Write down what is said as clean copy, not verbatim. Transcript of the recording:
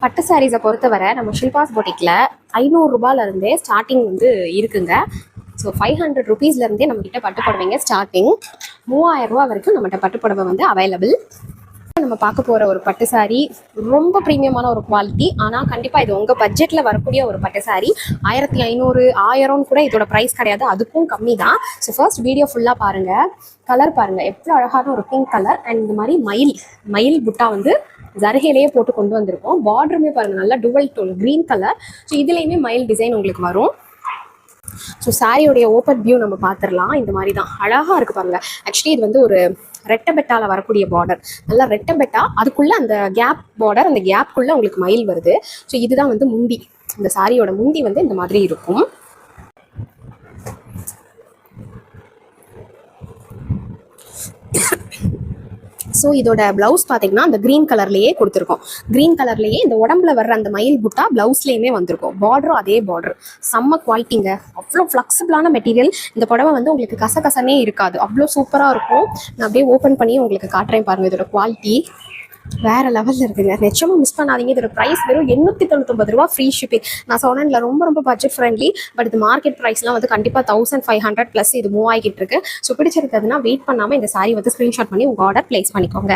பட்டு சாரீஸை பொறுத்தவரை நம்ம ஷில்பாஸ் பொட்டிக்கில் 500 ரூபாயிலிருந்தே ஸ்டார்டிங் வந்து இருக்குங்க. ஸோ 500 ருபீஸ்லேருந்தே நம்மக்கிட்ட பட்டு புடவைங்க ஸ்டார்டிங். 3000 ரூபா வரைக்கும் நம்மகிட்ட பட்டு புடவை வந்து அவைலபிள். நம்ம பார்க்க போகிற ஒரு பட்டு சாரீ ரொம்ப ப்ரீமியமான ஒரு குவாலிட்டி. ஆனால் கண்டிப்பாக இது உங்கள் பட்ஜெட்டில் வரக்கூடிய ஒரு பட்டு சாரீ. 1500 1000 கூட இதோட ப்ரைஸ் கிடையாது, அதுக்கும் கம்மி தான். ஸோ ஃபர்ஸ்ட் வீடியோ ஃபுல்லாக பாருங்கள். கலர் பாருங்கள், எவ்வளோ அழகான ஒரு பிங்க் கலர். அண்ட் இந்த மாதிரி மயில் புட்டா வந்து ஜருகையிலேயே போட்டு கொண்டு வந்திருக்கோம். பார்டருமே பாருங்கள், நல்லா dual tone green colour. So இதுலேயுமே மயில் டிசைன் உங்களுக்கு வரும். ஸோ சாரியோடைய ஓப்பன் வியூ நம்ம பார்த்துடலாம். இந்த மாதிரி தான் அழகாக இருக்குது பாருங்கள். ஆக்சுவலி இது வந்து ஒரு ரெட்டை பெட்டாவில் வரக்கூடிய பார்டர், நல்லா ரெட்டை பெட்டா. அதுக்குள்ளே அந்த கேப் பார்டர், அந்த கேப்புக்குள்ளே உங்களுக்கு மயில் வருது. ஸோ இதுதான் வந்து முந்தி. இந்த சாரியோட முந்தி வந்து இந்த மாதிரி இருக்கும். ஸோ இதோட ப்ளவுஸ் பார்த்தீங்கன்னா அந்த க்ரீன் கலர்லேயே கொடுத்துருக்கோம். க்ரீன் கலர்லேயே இந்த உடம்புல வர்ற அந்த மயில் புட்டா ப்ளவுஸ்லேயுமே வந்திருக்கும். பார்டரும் அதே பார்டர். செம்ம குவாலிட்டிங்க, அவ்வளோ ஃப்ளெக்சிபிளான மெட்டீரியல். இந்த புடவை வந்து உங்களுக்கு கசகசனே இருக்காது, அவ்வளோ சூப்பராக இருக்கும். நான் அப்படியே ஓப்பன் பண்ணி உங்களுக்கு காட்டுறேன் பாருங்கள். இதோட குவாலிட்டி வேறு லெவலில் இருக்குங்க. நிச்சயமாக மிஸ் பண்ணாதீங்க. இதோட ப்ரைஸ் வெறும் 899 ரூபா, ஃப்ரீ ஷிப்பிங். நான் சொன்னேன்ல, ரொம்ப பட்ஜெட் ஃப்ரெண்ட்லி. பட் இது மார்க்கெட் ப்ரைஸ்லாம் வந்து கண்டிப்பாக 1500 ப்ளஸ் இது மூவ் ஆகிட்டு இருக்கு. ஸோ பிடிச்சிருக்கிறதுனா வெயிட் பண்ணாமல் இந்த சாரீ வந்து ஸ்க்ரீன்ஷாட் பண்ணி உங்கள் ஆர்டர் ப்ளேஸ் பண்ணிக்கோங்க.